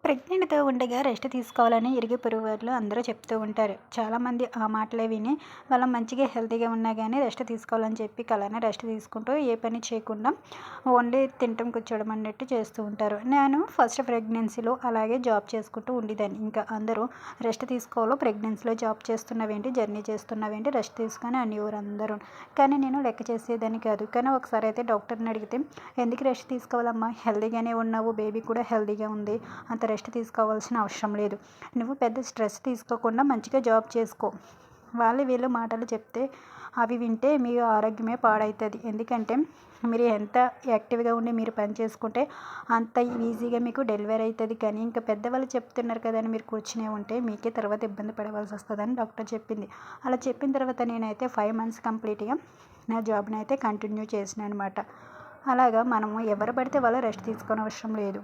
ప్రెగ్నెంట్‌తో ఉండగా రెస్ట్ తీసుకోవాలని ఇరుగు పొరుగు వాళ్ళు అందరూ చెప్తూ ఉంటారు. చాలామంది ఆ మాటలే విని వాళ్ళు మంచిగా హెల్తీగా ఉన్నా గానీ రెస్ట్ తీసుకోవాలని చెప్పి అలానే రెస్ట్ తీసుకుంటూ ఏ పని చేయకుండా ఓన్లీ తినటం, కూర్చోవడం అన్నట్టు చేస్తూ ఉంటారు. నేను ఫస్ట్ ప్రెగ్నెన్సీలో అలాగే జాబ్ చేసుకుంటూ ఉండేదాన్ని. ఇంకా అందరూ రెస్ట్ తీసుకోవాలి, ప్రెగ్నెన్సీలో జాబ్ చేస్తున్నావేంటి, జర్నీ చేస్తున్నావేంటి, రెస్ట్ తీసుకొని అనేవారు అందరూ. కానీ నేను లెక్క చేసేదాన్ని కాదు. కానీ ఒకసారి అయితే డాక్టర్ని అడిగితే, ఎందుకు రెస్ట్ తీసుకోవాలమ్మా, హెల్తీగానే ఉన్నావు, బేబీ కూడా హెల్తీగా ఉంది, అంత రెస్ట్ తీసుకోవాల్సిన అవసరం లేదు. నువ్వు పెద్ద స్ట్రెస్ తీసుకోకుండా మంచిగా జాబ్ చేసుకో. వాళ్ళు వీళ్ళు మాటలు చెప్తే అవి వింటే మీ ఆరోగ్యమే పాడవుతుంది. ఎందుకంటే మీరు ఎంత యాక్టివ్గా ఉండి మీరు పని చేసుకుంటే అంత ఈజీగా మీకు డెలివరీ అవుతుంది. కానీ ఇంకా పెద్దవాళ్ళు చెప్తున్నారు కదా అని మీరు కూర్చునే ఉంటే మీకే తర్వాత ఇబ్బంది పడవలసి వస్తుందని డాక్టర్ చెప్పింది. అలా చెప్పిన తర్వాత నేనైతే 5 మంత్స్ కంప్లీట్గా నా జాబ్ని అయితే కంటిన్యూ చేసిన అనమాట. అలాగా మనము ఎవరు పడితే వాళ్ళు రెస్ట్ తీసుకోనవసరం లేదు.